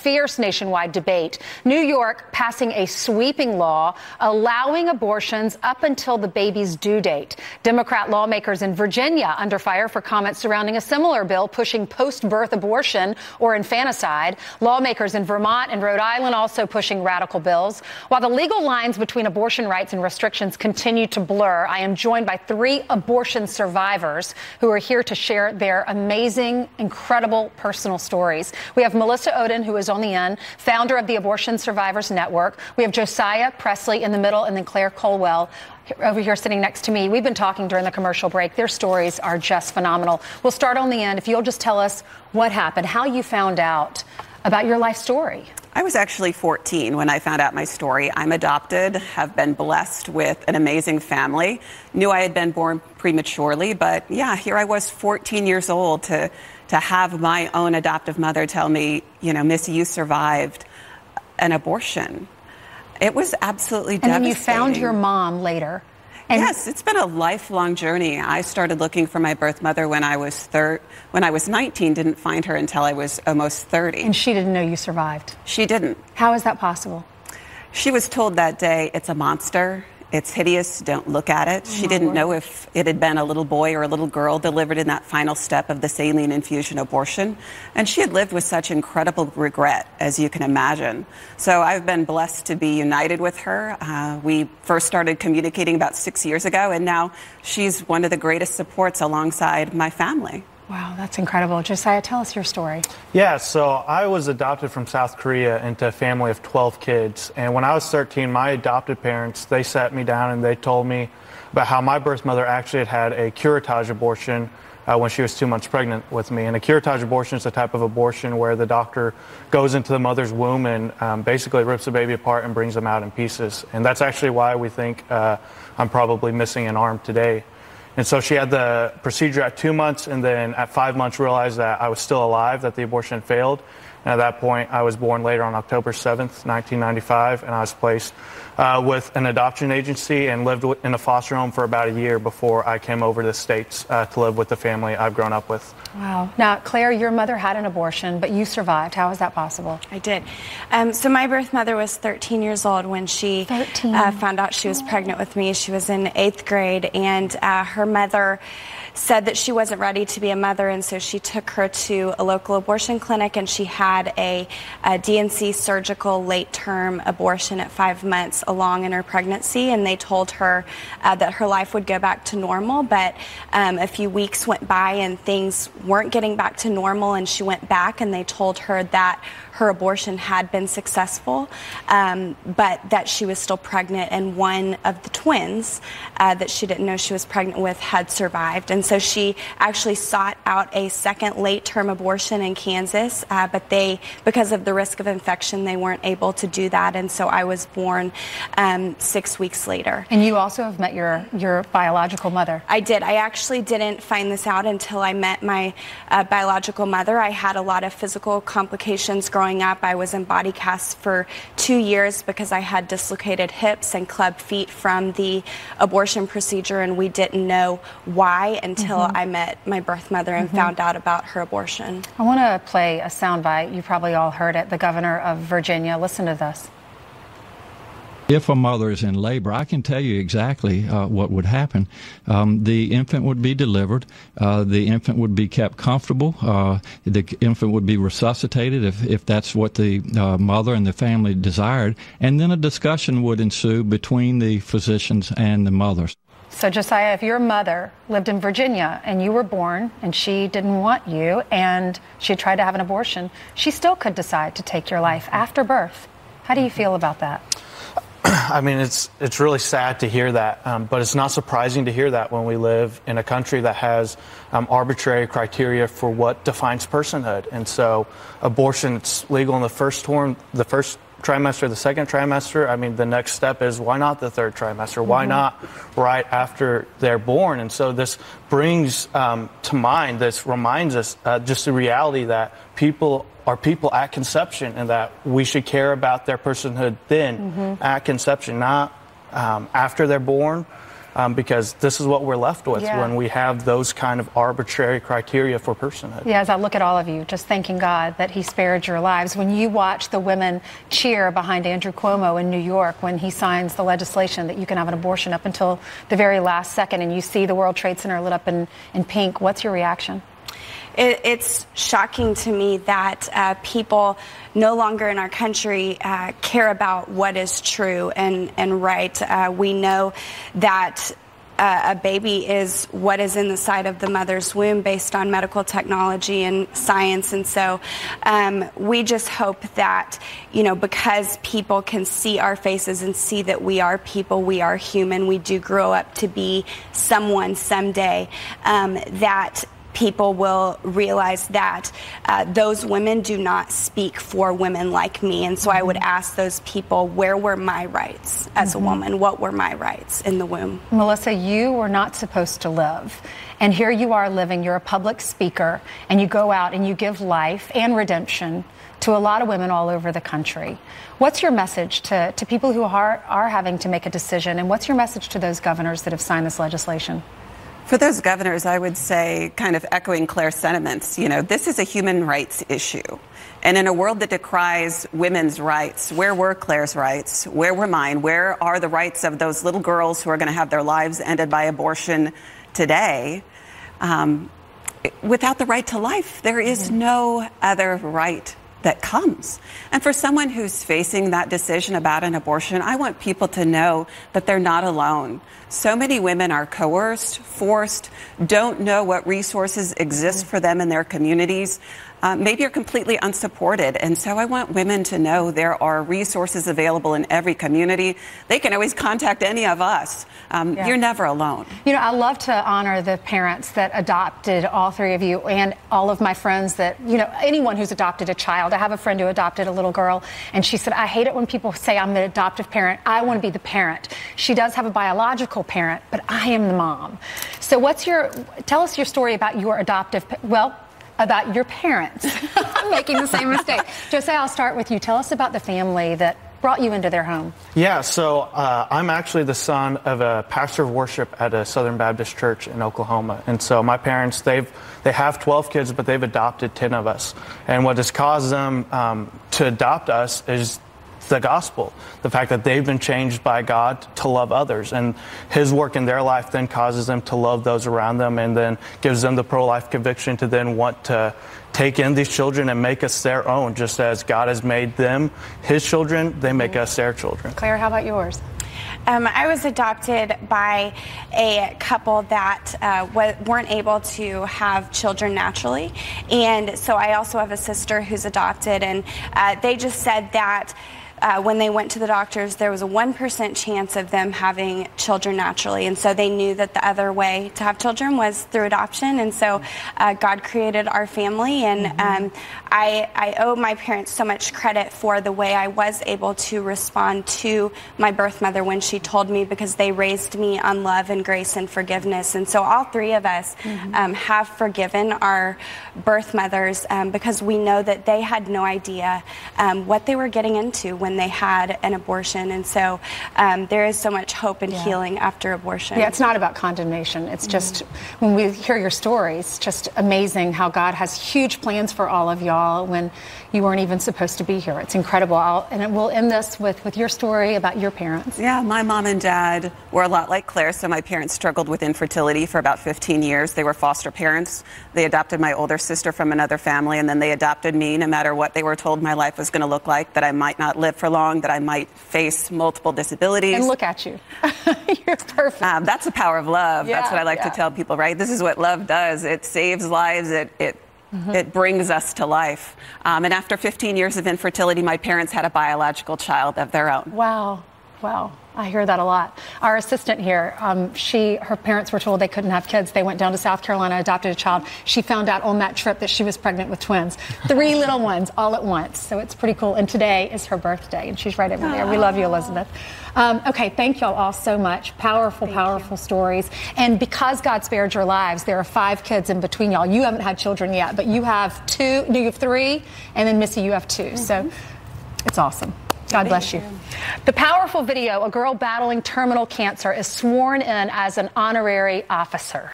fierce nationwide debate. New York passing a sweeping law allowing abortions up until the baby's due date. Democrat lawmakers in Virginia under fire for comments surrounding a similar bill pushing post-birth abortion or infanticide. Lawmakers in Vermont and Rhode Island also pushing radical bills. While the legal lines between abortion rights and restrictions continue to blur, I am joined by 3 abortion survivors who are here to share their amazing, incredible personal stories. We have Melissa Oden, who is on the end, founder of the Abortion Survivors Network. We have Josiah Presley in the middle, and then Claire Colwell over here sitting next to me. We've been talking during the commercial break. Their stories are just phenomenal. We'll start on the end. If you'll just tell us what happened, how you found out about your life story. I was actually 14 when I found out my story. I'm adopted, have been blessed with an amazing family. Knew I had been born prematurely, but yeah, here I was 14 years old to have my own adoptive mother tell me, you know, Missy, you survived an abortion. It was absolutely devastating. And then you found your mom later. And yes, it's been a lifelong journey. I started looking for my birth mother when I was 19, didn't find her until I was almost 30. And she didn't know you survived? She didn't. How is that possible? She was told that day, it's a monster, it's hideous, don't look at it. She didn't know if it had been a little boy or a little girl delivered in that final step of the saline infusion abortion. And she had lived with such incredible regret, as you can imagine. So I've been blessed to be united with her. We first started communicating about 6 years ago, and now she's one of the greatest supports alongside my family. Wow, that's incredible. Josiah, tell us your story. Yeah, so I was adopted from South Korea into a family of 12 kids. And when I was 13, my adopted parents, they sat me down and they told me about how my birth mother actually had a curettage abortion when she was 2 months pregnant with me. And a curettage abortion is a type of abortion where the doctor goes into the mother's womb and basically rips the baby apart and brings them out in pieces. And that's actually why we think I'm probably missing an arm today. And so she had the procedure at 2 months, and then at 5 months realized that I was still alive, that the abortion had failed. And at that point, I was born later on October 7th, 1995, and I was placed with an adoption agency and lived in a foster home for about a year before I came over to the States to live with the family I've grown up with. Wow. Now, Claire, your mother had an abortion, but you survived. How is that possible? I did. So my birth mother was 13 years old when she found out she was pregnant with me. She was in 8th grade, and her mother said that she wasn't ready to be a mother, and so she took her to a local abortion clinic, and she had a DNC surgical late-term abortion at 5 months along in her pregnancy, and they told her that her life would go back to normal, but a few weeks went by and things weren't getting back to normal, and she went back and they told her that her abortion had been successful, but that she was still pregnant, and one of the twins that she didn't know she was pregnant with had survived. And so she actually sought out a second late-term abortion in Kansas, but because of the risk of infection, they weren't able to do that, and so I was born 6 weeks later. And you also have met your biological mother. I did. I actually didn't find this out until I met my biological mother. I had a lot of physical complications growing up. I was in body casts for 2 years because I had dislocated hips and club feet from the abortion procedure, and we didn't know why until I met my birth mother and found out about her abortion. I want to play a soundbite. You probably all heard it. The governor of Virginia. Listen to this. If a mother is in labor, I can tell you exactly what would happen. The infant would be delivered. The infant would be kept comfortable. The infant would be resuscitated if that's what the mother and the family desired. And then a discussion would ensue between the physicians and the mothers. So, Josiah, if your mother lived in Virginia and you were born and she didn't want you and she tried to have an abortion, she still could decide to take your life after birth. How do you feel about that? I mean, it's really sad to hear that, but it's not surprising to hear that when we live in a country that has arbitrary criteria for what defines personhood. And so abortion, it's legal in the first trimester, the second trimester. I mean, the next step is, why not the third trimester? Why not right after they're born? And so this brings to mind, this reminds us just the reality that people are people at conception, and that we should care about their personhood then at conception, not after they're born. because this is what we're left with Yeah. when we have those kind of arbitrary criteria for personhood. Yeah, as I look at all of you, just thanking God that he spared your lives. When you watch the women cheer behind Andrew Cuomo in New York when he signs the legislation that you can have an abortion up until the very last second, and you see the World Trade Center lit up in pink, what's your reaction? It's shocking to me that people no longer in our country care about what is true and right. We know that a baby is what is in the side of the mother's womb based on medical technology and science. And so we just hope that, because people can see our faces and see that we are people, we are human, we do grow up to be someone someday, that people will realize that those women do not speak for women like me. And so I would ask those people, where were my rights as a woman? What were my rights in the womb? Melissa, you were not supposed to live. And here you are living. You're a public speaker, and you go out and you give life and redemption to a lot of women all over the country. What's your message to people who are having to make a decision? And what's your message to those governors that have signed this legislation? For those governors, I would say, kind of echoing Claire's sentiments, this is a human rights issue. And in a world that decries women's rights, where were Claire's rights? Where were mine? Where are the rights of those little girls who are going to have their lives ended by abortion today? Without the right to life, there is no other right that comes. And for someone who's facing that decision about an abortion, I want people to know that they're not alone. So many women are coerced, forced, don't know what resources exist for them in their communities. Maybe are completely unsupported. And so I want women to know there are resources available in every community. They can always contact any of us. You're never alone. I love to honor the parents that adopted, all three of you, and all of my friends that, anyone who's adopted a child. I have a friend who adopted a little girl, and she said, I hate it when people say I'm the adoptive parent. I want to be the parent. She does have a biological parent, but I am the mom. So tell us your story about your about your parents. I'm making the same mistake. Jose, I'll start with you. Tell us about the family that brought you into their home. Yeah, so I'm actually the son of a pastor of worship at a Southern Baptist church in Oklahoma. And so my parents, they have 12 kids, but they've adopted 10 of us. And what has caused them to adopt us is the gospel, the fact that they've been changed by God to love others, and his work in their life then causes them to love those around them, and then gives them the pro-life conviction to then want to take in these children and make us their own. Just as God has made them his children, they make us their children. Claire, how about yours? I was adopted by a couple that weren't able to have children naturally. And so I also have a sister who's adopted, and they just said that when they went to the doctors, there was a 1% chance of them having children naturally. And so they knew that the other way to have children was through adoption. And so God created our family. And I owe my parents so much credit for the way I was able to respond to my birth mother when she told me, because they raised me on love and grace and forgiveness. And so all three of us have forgiven our birth mothers because we know that they had no idea what they were getting into when they had an abortion. And so there is so much hope and healing after abortion. Yeah, it's not about condemnation. It's just, when we hear your stories, it's just amazing how God has huge plans for all of y'all when you weren't even supposed to be here. It's incredible. And we'll end this with your story about your parents. Yeah, my mom and dad were a lot like Claire. So my parents struggled with infertility for about 15 years. They were foster parents. They adopted my older sister from another family, and then they adopted me no matter what they were told my life was going to look like, that I might not live for long, that I might face multiple disabilities. And look at you. You're perfect. That's the power of love. That's what I like to tell people, right? This is what love does. It saves lives. It brings us to life. And after 15 years of infertility, my parents had a biological child of their own. Wow. Wow. I hear that a lot. Our assistant here, her parents were told they couldn't have kids. They went down to South Carolina, adopted a child. She found out on that trip that she was pregnant with twins. 3 little ones all at once. So it's pretty cool. And today is her birthday, and she's right over there. We love you, Elizabeth. Okay, thank y'all all so much. Powerful stories. And because God spared your lives, there are 5 kids in between y'all. You haven't had children yet, but you have 2. No, you have 3, and then Missy, you have 2. So it's awesome. God bless you. The powerful video, a girl battling terminal cancer is sworn in as an honorary officer.